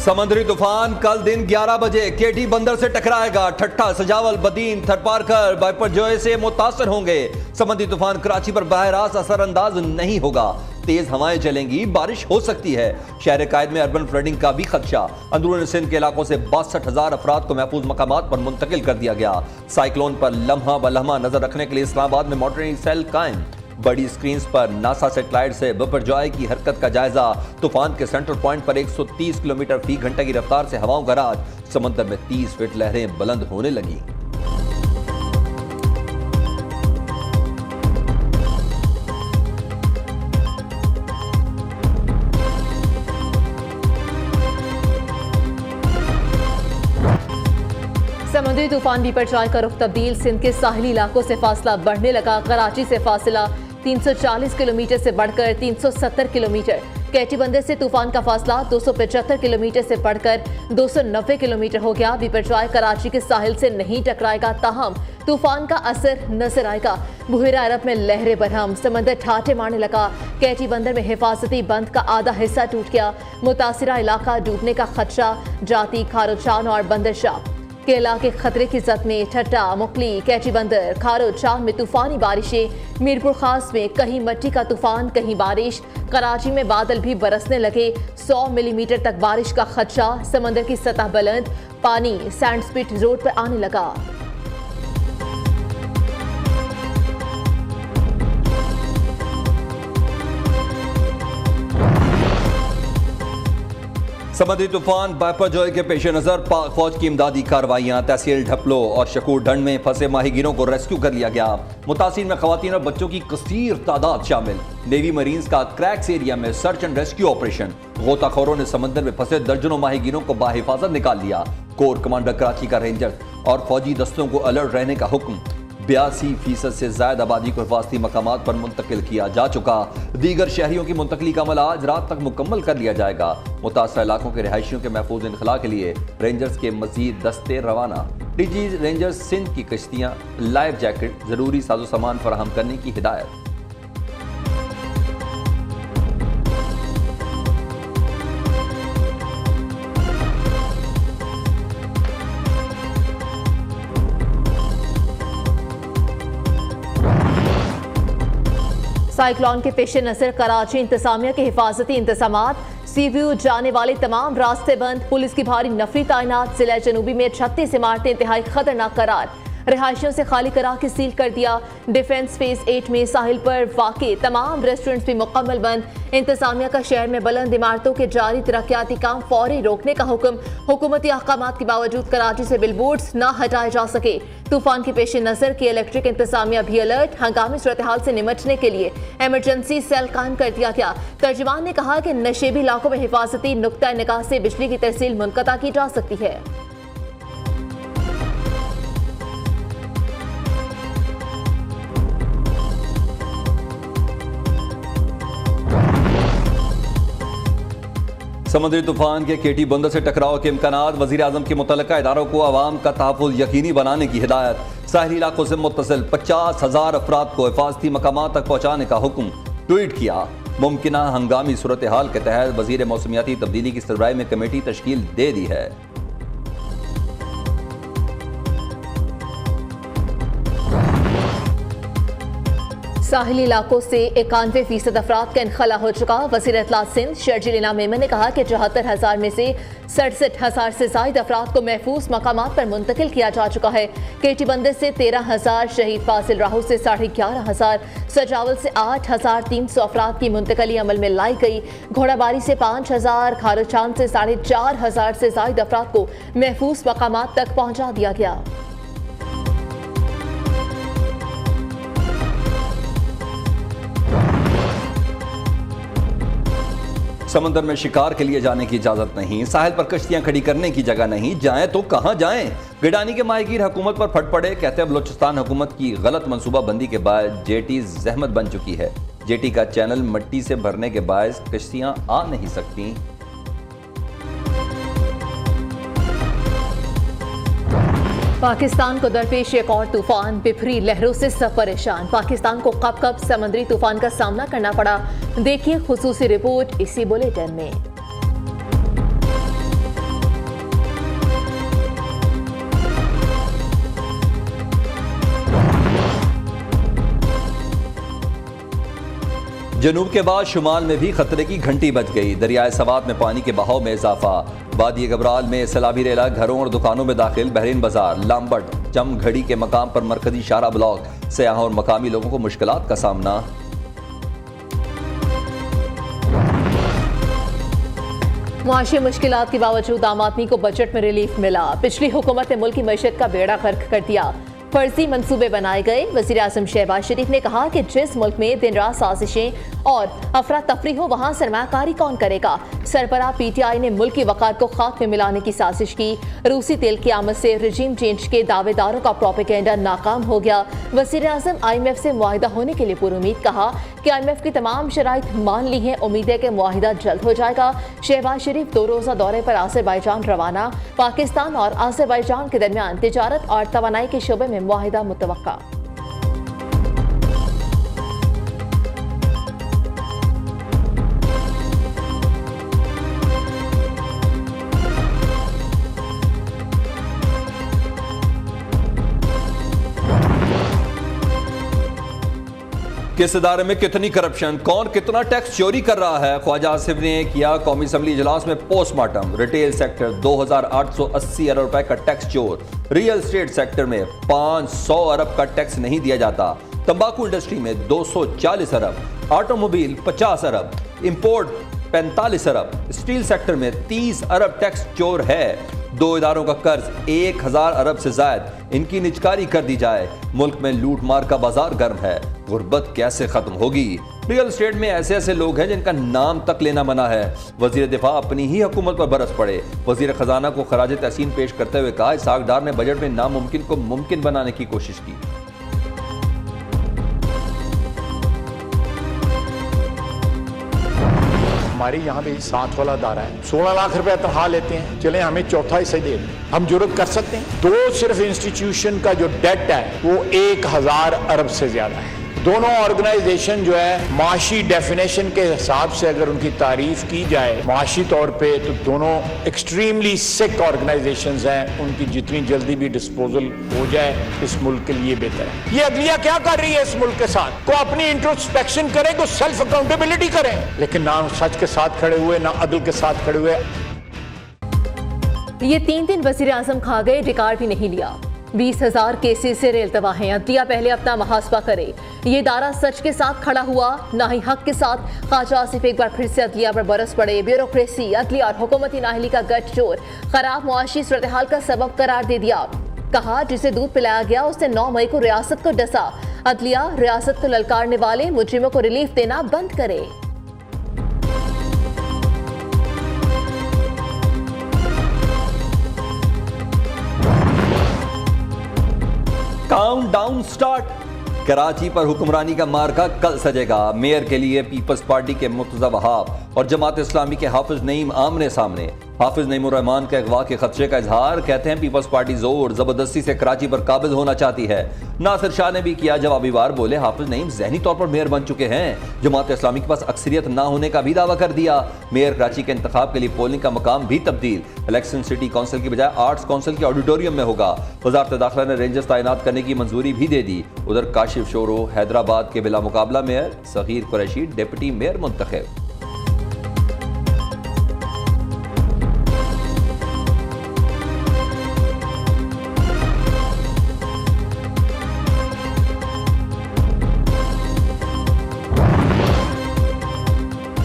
समुद्री तूफान कल दिन 11 बजे केटी बंदर से टकराएगा। ठट्ठा, सजावल, बदीन, थरपारकर, बाइपरजोय से मुतासर होंगे। समुद्री तूफान कराची पर बहरास असरअंदाज नहीं होगा। तेज हवाएं चलेंगी, बारिश हो सकती है। शहर कायद में अर्बन फ्लडिंग का भी खदशा। अंदरूनी सिंध के इलाकों से 62,000 अफराद को महफूज मकामात पर मुंतकिल कर दिया गया। साइक्लोन पर लम्हा ब लम्हा नजर रखने के लिए इस्लामाबाद में मॉनिटरिंग सेल कायम। बड़ी स्क्रीन पर नासा सैटेलाइट से बिपरजॉय की हरकत का जायजा। तूफान के सेंट्रल पॉइंट पर 130 किलोमीटर फी घंटे की रफ्तार से हवाओं का राज। समंदर में 30 फीट लहरें बुलंद होने लगी। समुद्री तूफान बिपरजॉय का रुख तब्दील। सिंध के साहिली इलाकों से फासला बढ़ने लगा। कराची से फासला 340 किलोमीटर से बढ़कर 370 किलोमीटर। केटी बंदर से तूफान का फासला 275 किलोमीटर से बढ़कर 290 किलोमीटर हो गया। बिपरजॉय कराची के साहिल से नहीं टकराएगा, ताहम तूफान का असर नजर आएगा। बुहेरा अरब में लहरें बरहम, समंदर ठाठे मारने लगा। केटी बंदर में हिफाजती बंद का आधा हिस्सा टूट गया। मुतासिरा इलाका डूबने का खदशा। जाती, खारोचान और बंदरशाह के इलाके खतरे की जद में। ठट्टा, मुकली, कैची बंदर, खारोचान में तूफानी बारिशें। मीरपुर खास में कहीं मट्टी का तूफान, कहीं बारिश। कराची में बादल भी बरसने लगे। 100 मिलीमीटर तक बारिश का खदशा। समंदर की सतह बुलंद। पानी सैंडस्पिट रोड पर आने लगा। समुद्री तूफान बिपरजॉय के पेश नजर पाक फौज की इमदादी कार्रवाइयां। तहसील ढपलो और शकूर ढंड में फंसे माहीगीरों को रेस्क्यू कर लिया गया। मुतासिर में खवातीन और बच्चों की कसीर तादाद शामिल। नेवी मरीन्स का क्रैक्स एरिया में सर्च एंड रेस्क्यू ऑपरेशन। गोताखोरों ने समंदर में फंसे दर्जनों माहीगीरों को बाहिफाजत निकाल लिया। कोर कमांडर कराची का रेंजर्स और फौजी दस्तों को अलर्ट रहने का हुक्म। 82% से ज्यादा आबादी को हिफाजती मकामात पर मुंतकिल किया जा चुका। दीगर शहरियों की मुंतकली का अमल आज रात तक मुकम्मल कर लिया जाएगा। मुतासर इलाकों के रिहायशियों के महफूज इनखला के लिए रेंजर्स के मजीद दस्ते रवाना। डीजी रेंजर्स सिंध की कश्तियां, लाइफ जैकेट, जरूरी साजो सामान फराहम करने की हिदायत। साइक्लोन के पेश नजर कराची इंतजामिया के हिफाजती इंतजामात। सीव्यू जाने वाले तमाम रास्ते बंद। पुलिस की भारी नफरी तैनात। जिला जनूबी में 36 इमारतें इंतहाई खतरनाक करार। रिहायशियों से खाली करा के सील कर दिया। डिफेंस फेज 8 में साहिल पर वाक़े तमाम रेस्टोरेंट्स भी मुकम्मल बंद। इंतजामिया का शहर में बुलंद इमारतों के जारी तरक्याती काम फौरी रोकने का हुक्म। हुकूमती अहकामात के बावजूद कराची से बिलबोर्ड्स न हटाए जा सके। तूफान के पेश नजर की इलेक्ट्रिक इंतजामिया भी अलर्ट। हंगामी सूरत हाल से निमटने के लिए इमरजेंसी सेल कायम कर दिया गया। तर्जुमान ने कहा कि नशेबी इलाकों में हिफाजती नुक्ता निगाह से बिजली की तरसील मुनक़ता की जा सकती है। समुद्री तूफान के केटी बंदर से टकराव के इम्कानात। वज़ीर आज़म के मुतल्लिका इदारों को अवाम का तहफ़्फ़ुज़ यकीनी बनाने की हिदायत। साहिली इलाकों से मुत्तसिल 50,000 अफराद को हिफाजती मकामात तक पहुँचाने का हुक्म। ट्वीट किया, मुमकिना हंगामी सूरत हाल के तहत वज़ीर मौसमियाती तब्दीली की सरबराही में कमेटी तश्कील दे दी है। साहिली इलाकों से 91% अफराद का इनखला हो चुका। वज़ीर इत्तलात सिंध शर्जील इनाम मेमन ने कहा कि 74,000 में से 67,000 से ज्यादा अफराद को महफूज मकामात पर मुंतकिल किया जा चुका है। केटी बंदर से 13,000, शहीद फासिल राहू से 11,500, सजावल से 8,300 अफराद की मुंतकली अमल में लाई गई। घोड़ाबारी से 5,000, खारोचान से 4,500 से ज्यादा अफराद को महफूज मकामात तक पहुँचा दिया गया। समंदर में शिकार के लिए जाने की इजाजत नहीं। साहिल पर कश्तियां खड़ी करने की जगह नहीं। जाएं तो कहां जाएं? गिडानी के माहीगीर हुकूमत पर फट पड़े। कहते हैं बलोचिस्तान हुकूमत की गलत मनसूबाबंदी के बाद जेटी जहमत बन चुकी है। जेटी का चैनल मिट्टी से भरने के बायस कश्तियां आ नहीं सकती। पाकिस्तान को दरपेश एक और तूफान। बिफरी लहरों से सब परेशान। पाकिस्तान को कब कब समुद्री तूफान का सामना करना पड़ा, देखिए खुसूसी रिपोर्ट इसी बुलेटिन में। जनूब के बाद शुमाल में भी खतरे की घंटी बज गई। दरियाए सवात में पानी के बहाव में इजाफा। वादी गबराल में सैलाबी रेला घरों और दुकानों में दाखिल। बहरीन बाजार, लामबट, जम घड़ी के मकाम पर मरकजी शारा ब्लॉक। सयाहों और मकामी लोगों को मुश्किलात का सामना। मुआशी मुश्किलात के बावजूद आम आदमी को बजट में रिलीफ मिला। पिछली हुकूमत ने मुल्क की मैशत का बेड़ा गर्क कर दिया। फर्जी मंसूबे बनाए गए। वज़ीर आज़म शहबाज शरीफ ने कहा कि जिस मुल्क में दिन रात साजिशें और अफरा तफरी हो वहाँ सरमाकारी कौन करेगा। सरबराह PTI ने मुल्क की वक़ार को खाक में मिलाने की साजिश की। रूसी तेल की आमद से रजीम चेंज के दावेदारों का प्रोपेगेंडा नाकाम हो गया। वज़ीर आज़म IMF से मुआहिदा होने के लिए पुरुमीद कहा कि IMF की तमाम शराइत मान ली हैं। उम्मीद है कि मुआहिदा जल्द हो जाएगा। शहबाज शरीफ 2 रोज़ा दौरे पर आज़रबाईजान रवाना। पाकिस्तान और आज़रबाईजान के दरमियान तिजारत और तवानाई के शोबे में मुआहिदा मुतवक्का। किस इदारे में कितनी करप्शन, कौन कितना टैक्स चोरी कर रहा है। ख्वाजा आसिफ ने किया कौमी असम्बली इजलास में पोस्टमार्टम। रिटेल सेक्टर 2880 अरब रुपए का टैक्स चोर। रियल एस्टेट सेक्टर में 500 अरब का टैक्स नहीं दिया जाता। तंबाकू इंडस्ट्री में 240 अरब। ऑटोमोबाइल 50 अरब। इंपोर्ट 45 अरब। स्टील सेक्टर में 30 अरब टैक्स चोर है। 2 इदारों का कर्ज 1000 अरब से जायद। इनकी निजकारी कर दी जाए। मुल्क में लूट मार का बाजार गर्म है। गुर्बत कैसे खत्म होगी। रियल एस्टेट में ऐसे ऐसे लोग हैं जिनका नाम तक लेना मना है। वजीर दिफा अपनी ही हुकूमत पर बरस पड़े। वजीर खजाना को खराज तहसीन पेश करते हुए कहा, इसहाक डार ने बजट में नामुमकिन को मुमकिन बनाने की कोशिश की। हमारे यहाँ भी 7 वाला दारा है। 16 लाख रुपए तनख्वाह लेते हैं। चले हमें चौथा हिस्सा दे दें, हम जुर्त कर सकते हैं। 2 सिर्फ इंस्टीट्यूशन का जो डेट है वो 1000 अरब से ज्यादा है। दोनों ऑर्गेनाइजेशन जो है माशी डेफिनेशन के हिसाब से अगर उनकी तारीफ की जाए माशी तौर पे, तो दोनों एक्सट्रीमली सिक ऑर्गेनाइजेशंस हैं। उनकी जितनी जल्दी भी डिस्पोजल हो जाए इस मुल्क के लिए बेहतर है। ये अदलिया क्या कर रही है इस मुल्क के साथ? को अपनी इंट्रोस्पेक्शन करें, को सेल्फ अकाउंटेबिलिटी करें, लेकिन ना सच के साथ खड़े हुए, ना अदल के साथ खड़े हुए। ये 3 दिन वज़ीर आज़म खा गए, रिकॉर्ड भी नहीं लिया। 20,000 केसेस से रेलतवा हैं। अदलिया पहले अपना मुहासबा करे। ये दारा सच के साथ खड़ा हुआ, ना ही हक के साथ। ख्वाजा आसिफ एक बार फिर से अदलिया पर बरस पड़े। ब्यूरोक्रेसी, अदलिया और हुकूमती नाहली का गठजोड़ खराब मुआशी सूरत-ए-हाल का सबब करार दे दिया। कहा जिसे दूध पिलाया गया उसने 9 मई को रियासत को डसा। अदलिया रियासत को ललकारने वाले मुजरिमों को रिलीफ देना बंद करे। Countdown start. कराची पर हुक्मरानी का मार्का कल सजेगा। मेयर के लिए पीपल्स पार्टी के मुर्तजा वहाब और जमात इस्लामी के हाफिज नईम आमने सामने। हाफिज नईमुर रहमान के अगवा के खदशे का इजहार। कहते हैं पीपल्स पार्टी जोर जबरदस्ती से कराची पर काबिज होना चाहती है। नासिर शाह ने भी किया जवाबी वार। बोले हाफिज नईम जहनी तौर पर मेयर बन चुके हैं। जमात इस्लामी के पास अक्सरियत ना होने का भी दावा कर दिया। मेयर कराची के इंतखाब के लिए पोलिंग का मकाम भी तब्दील। इलेक्शन सिटी काउंसिल की बजाय आर्ट्स काउंसिल के ऑडिटोरियम में होगा। वजारत दाखिला ने रेंजर्स तैनात करने की मंजूरी भी दे दी। उधर काशिफ शोरो हैदराबाद के बिला मुकाबला mayor. Sagheer Qureshi deputy mayor मुंतखब।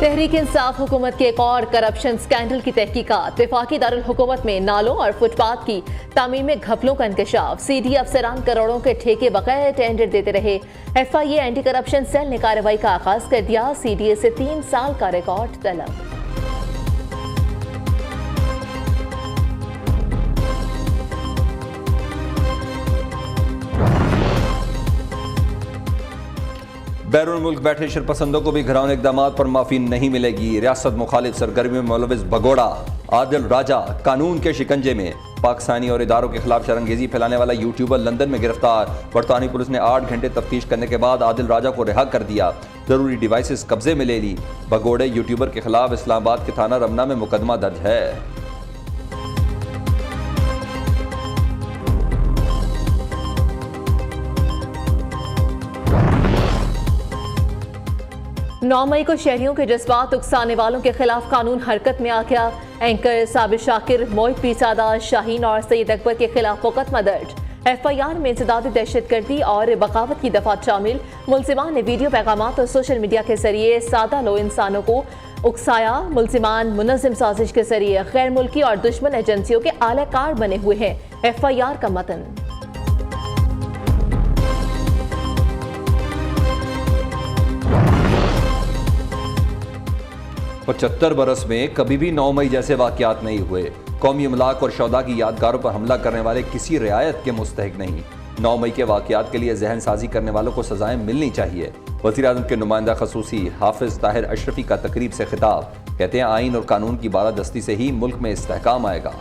तहरीक इंसाफ हुकूमत के एक और करप्शन स्कैंडल की तहकीकात। वफाकी दारुल हुकूमत में नालों और फुटपाथ की तामीर में घपलों का इंकशाफ। CD अफसरान करोड़ों के ठेके बगैर टेंडर देते रहे। FIA एंटी करप्शन सेल ने कार्रवाई का आगाज कर दिया। CDA से 3 साल का रिकॉर्ड तलब। बैरून मुल्क बैठे शरपसंदों को भी घिनौने इक़दामात पर माफी नहीं मिलेगी। रियासत मुखालिफ सरगर्मी में मुलविस भगोड़ा आदिल राजा कानून के शिकंजे में। पाकिस्तानी और इदारों के खिलाफ शरंगेजी फैलाने वाला यूट्यूबर लंदन में गिरफ्तार। बरतानी पुलिस ने 8 घंटे तफ्तीश करने के बाद आदिल राजा को रिहा कर दिया। जरूरी डिवाइसेस कब्जे में ले ली। भगोड़े यूट्यूबर के खिलाफ इस्लामाबाद के थाना रमना में मुकदमा दर्ज है। 9 मई को शहरियों के जज्बात उकसाने वालों के खिलाफ कानून हरकत में आ गया। एंकर साबिर शाकिर, मोहित पीरजादा, शाहीन और सईद अकबर के खिलाफ मुकदमा दर्ज। FIR में इंसदादी दहशतगर्दी और बगावत की दफात शामिल। मुलजिमान ने वीडियो पैगामात और सोशल मीडिया के जरिए सादा लो इंसानों को उकसाया। मुलजिमान मुनज़्ज़म साजिश के जरिए गैर मुल्की और दुश्मन एजेंसियों के आलाकार बने हुए हैं। FIR का मतन। 75 बरस में कभी भी 9 मई जैसे वाकयात नहीं हुए। कौमी अमलाक और शौदा की यादगारों पर हमला करने वाले किसी रियायत के मुस्तहिक नहीं। 9 मई के वाकयात के लिए जहन साजी करने वालों को सजाएं मिलनी चाहिए। वज़ीर-ए-आज़म के नुमाइंदा खसूसी हाफिज ताहिर अशरफी का तकरीब से खिताब। कहते हैं आइन और कानून की बालादस्ती से ही मुल्क में इस्तेहकाम आएगा।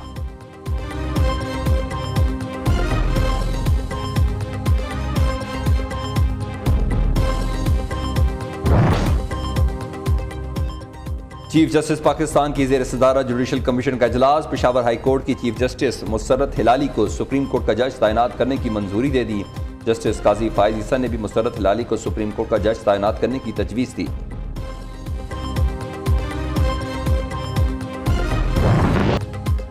चीफ जस्टिस पाकिस्तान की ज़ेर सदारत जुडिशल कमीशन का इजलास। पेशावर हाई कोर्ट की चीफ जस्टिस मुसर्रत हिलाली को सुप्रीम कोर्ट का जज तैनात करने की मंजूरी दे दी। जस्टिस काजी फायज ईसा ने भी मुसर्रत हिलाली को सुप्रीम कोर्ट का जज तैनात करने की तजवीज़ दी।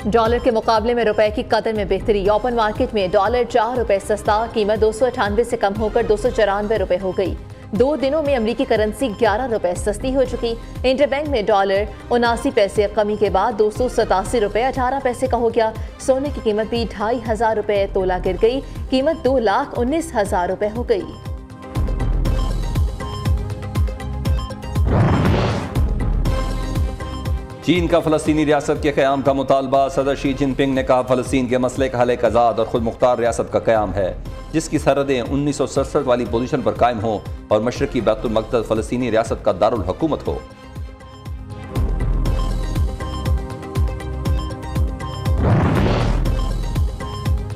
डॉलर के मुकाबले में रुपए की कदर में बेहतरी। ओपन मार्केट में डॉलर 4 रुपए सस्ता, कीमत 298 से कम होकर 294 रुपए हो गई। 2 दिनों में अमरीकी करेंसी 11 रुपए सस्ती हो चुकी। इंटरबैंक में डॉलर 79 पैसे कमी के बाद 287 रुपए 18 पैसे का हो गया। सोने की कीमत भी 2500 रुपए तोला गिर गई। कीमत 2,19,000 रुपए हो गई। चीन का फ़लस्तीनी रियासत के क़याम का मुतालबा। सदर शी जिनपिंग ने कहा फ़लस्तीन के मसले का हल एक आज़ाद और खुद मुख्तार रियासत का क़याम है, जिसकी सरहदें 1967 वाली पोजीशन पर कायम हो और मशरक़ी बैतुल मक़दस फ़लस्तीनी रियासत का दारुल हुकूमत हो।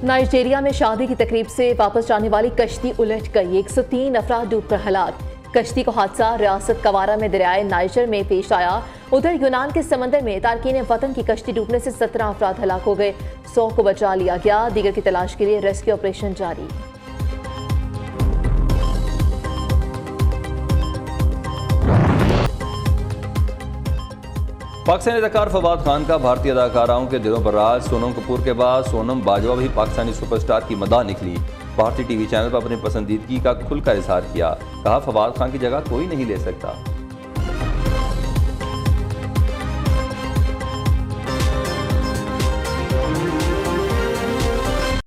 नाइजीरिया में शादी की तकरीब से वापस जाने वाली कश्ती उलट गई। 103 अफराद डूबकर हलाक। कश्ती को हादसा रियासत कवारा में दरियाए नाइजर में पेश आया। उधर यूनान के समंदर में तारकीन वतन की कश्ती डूबने से 17 अफराद हलाक हो गए। 100 को बचा लिया गया। दीगर की तलाश के लिए रेस्क्यू ऑपरेशन जारी। पाकिस्तानी अदाकार फवाद खान का भारतीय अदाकाराओं के दिलों पर राज। सोनम कपूर के बाद सोनम बाजवा भी पाकिस्तानी सुपरस्टार की मदाह निकली। भारतीय टीवी चैनल पर अपनी पसंदीदगी का खुलकर इजहार किया। कहा फवाद खान की जगह कोई नहीं ले सकता।